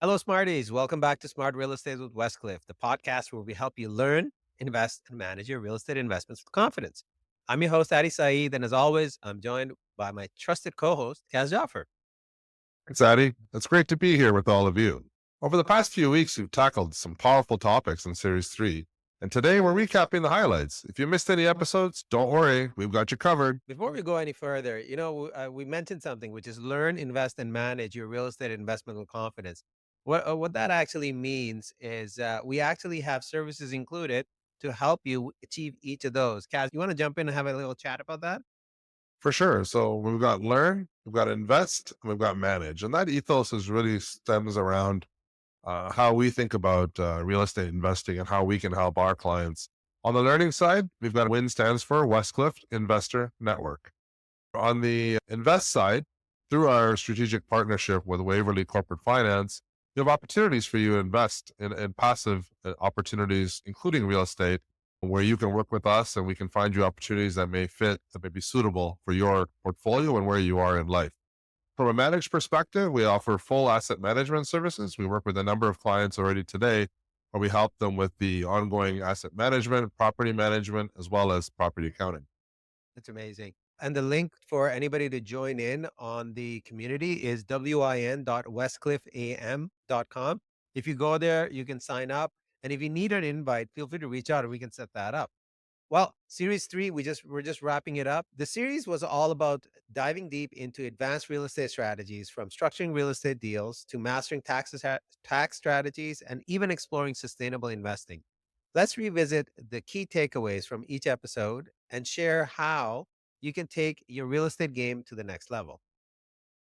Hello, Smarties. Welcome back to Smart Real Estate with Westcliff, the podcast where we help you learn, invest, and manage your real estate investments with confidence. I'm your host, Addy Saeed, and as always, I'm joined by my trusted co-host, Jaffer. Thanks, Addy. It's great to be here with all of you. Over the past few weeks, we've tackled some powerful topics in Series 3, and today we're recapping the highlights. If you missed any episodes, don't worry, we've got you covered. Before we go any further, we mentioned something, which is learn, invest, and manage your real estate investment with confidence. What that actually means is we actually have services included to help you achieve each of those. Kaz, you want to jump in and have a little chat about that? For sure. So we've got learn, we've got invest, and we've got manage. And that ethos is really stems around how we think about real estate investing and how we can help our clients. On the learning side, we've got WIN stands for Westcliff Investor Network. On the invest side, through our strategic partnership with Waverly Corporate Finance, we have opportunities for you to invest in passive opportunities, including real estate, where you can work with us and we can find you opportunities that may fit, that may be suitable for your portfolio and where you are in life. From a managed perspective, we offer full asset management services. We work with a number of clients already today where we help them with the ongoing asset management, property management, as well as property accounting. That's amazing. And the link for anybody to join in on the community is win.westcliffam.com. If you go there, you can sign up. And if you need an invite, feel free to reach out and we can set that up. Well, series three, we're just wrapping it up. The series was all about diving deep into advanced real estate strategies, from structuring real estate deals to mastering tax strategies and even exploring sustainable investing. Let's revisit the key takeaways from each episode and share how you can take your real estate game to the next level.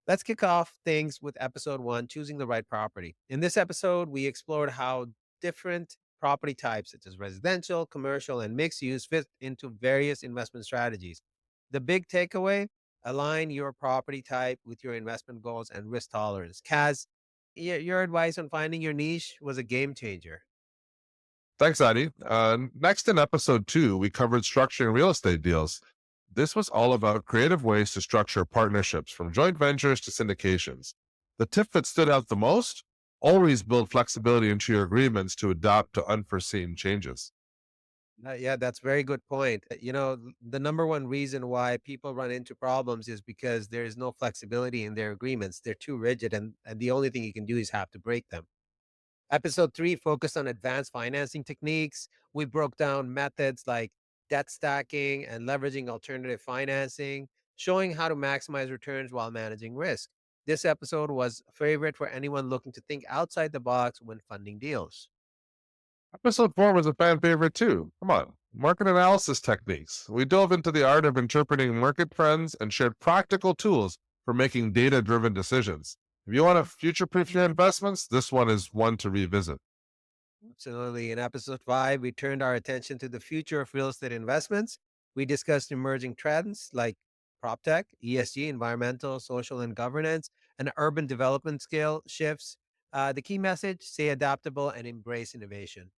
Let's kick off things with episode one, choosing the right property. In this episode, we explored how different property types, such as residential, commercial, and mixed use, fit into various investment strategies. The big takeaway: align your property type with your investment goals and risk tolerance. Kaz, your advice on finding your niche was a game changer. Thanks, Addy. Next in episode 2, we covered structuring real estate deals. This was all about creative ways to structure partnerships, from joint ventures to syndications. The tip that stood out the most: always build flexibility into your agreements to adapt to unforeseen changes. Yeah, that's very good point. The number one reason why people run into problems is because there is no flexibility in their agreements. They're too rigid, and the only thing you can do is have to break them. Episode three focused on advanced financing techniques. We broke down methods like debt stacking and leveraging alternative financing, showing how to maximize returns while managing risk. This episode was a favorite for anyone looking to think outside the box when funding deals. Episode 4 was a fan favorite too. Come on. Market analysis techniques. We dove into the art of interpreting market trends and shared practical tools for making data driven decisions. If you want to future proof your investments, this one is one to revisit. Absolutely. In episode five, we turned our attention to the future of real estate investments. We discussed emerging trends like prop tech, ESG, environmental, social, and governance, and urban development scale shifts. The key message: stay adaptable and embrace innovation.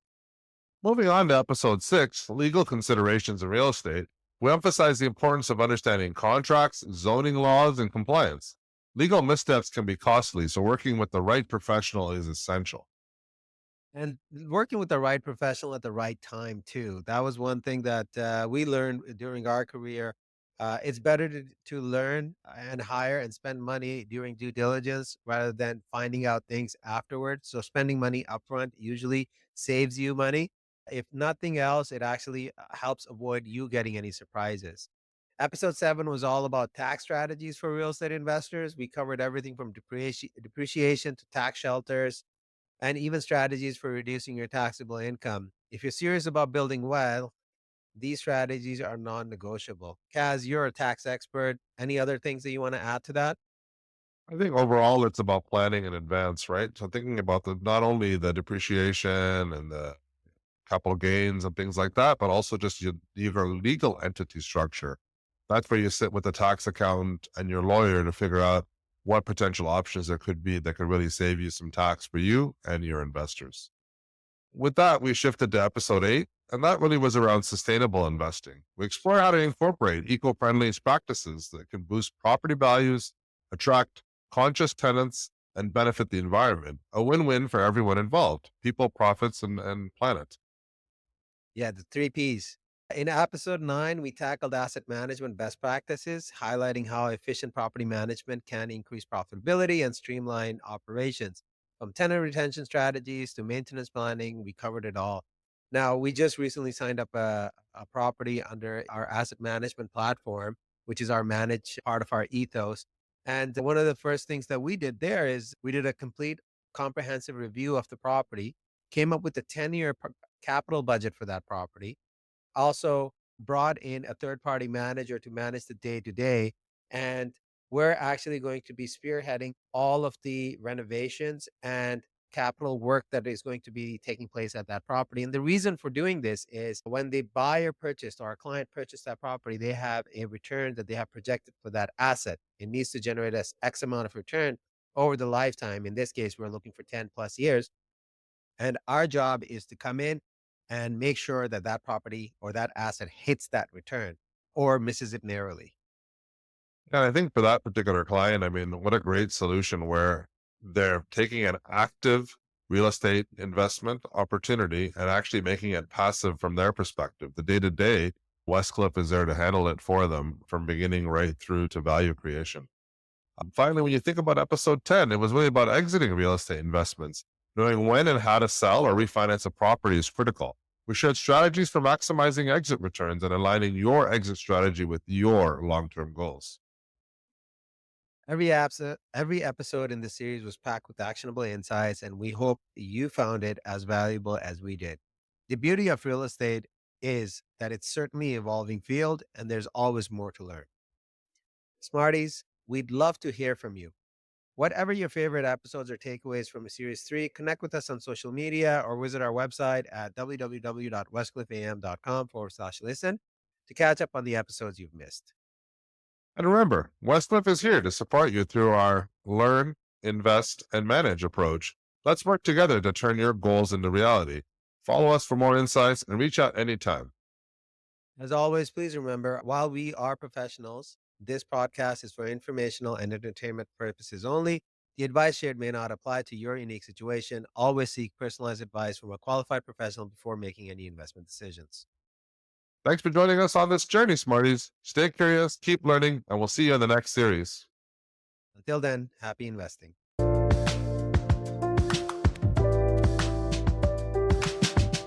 Moving on to episode 6, legal considerations in real estate, we emphasize the importance of understanding contracts, zoning laws, and compliance. Legal missteps can be costly, so working with the right professional is essential. And working with the right professional at the right time too. That was one thing that we learned during our career. It's better to learn and hire and spend money during due diligence rather than finding out things afterwards. So spending money upfront usually saves you money. If nothing else, it actually helps avoid you getting any surprises. Episode seven was all about tax strategies for real estate investors. We covered everything from depreciation to tax shelters and even strategies for reducing your taxable income. If you're serious about building wealth, these strategies are non negotiable. Kaz, you're a tax expert. Any other things that you want to add to that? I think overall it's about planning in advance, right? So thinking about not only the depreciation and the capital gains and things like that, but also just your legal entity structure. That's where you sit with the tax account and your lawyer to figure out what potential options there could be that could really save you some tax for you and your investors. With that, we shifted to episode 8, and that really was around sustainable investing. We explore how to incorporate eco-friendly practices that can boost property values, attract conscious tenants, and benefit the environment. A win-win for everyone involved: people, profits, and planet. Yeah, the three P's. In episode 9, we tackled asset management best practices, highlighting how efficient property management can increase profitability and streamline operations. From tenant retention strategies to maintenance planning, we covered it all. Now, we just recently signed up a property under our asset management platform, which is our managed part of our ethos. And one of the first things that we did there is we did a complete comprehensive review of the property, came up with a 10-year capital budget for that property, also brought in a third party manager to manage the day to day. And we're actually going to be spearheading all of the renovations and capital work that is going to be taking place at that property. And the reason for doing this is when the buyer purchased or our client purchased that property, they have a return that they have projected for that asset. It needs to generate us X amount of return over the lifetime. In this case, we're looking for 10 plus years. And our job is to come in and make sure that that property or that asset hits that return or misses it narrowly. And I think for that particular client, I mean, what a great solution where they're taking an active real estate investment opportunity and actually making it passive from their perspective. The day to day, Westcliff is there to handle it for them from beginning right through to value creation. Finally, when you think about episode 10, it was really about exiting real estate investments. Knowing when and how to sell or refinance a property is critical. We shared strategies for maximizing exit returns and aligning your exit strategy with your long term goals. Every episode in the series was packed with actionable insights, and we hope you found it as valuable as we did. The beauty of real estate is that it's certainly an evolving field, and there's always more to learn. Smarties, we'd love to hear from you. Whatever your favorite episodes or takeaways from Series 3, connect with us on social media or visit our website at www.westcliffam.com/listen to catch up on the episodes you've missed. And remember, Westcliff is here to support you through our learn, invest, and manage approach. Let's work together to turn your goals into reality. Follow us for more insights and reach out anytime. As always, please remember while we are professionals, this podcast is for informational and entertainment purposes only. The advice shared may not apply to your unique situation. Always seek personalized advice from a qualified professional before making any investment decisions. Thanks for joining us on this journey, Smarties. Stay curious, keep learning, and we'll see you in the next series. Until then, happy investing.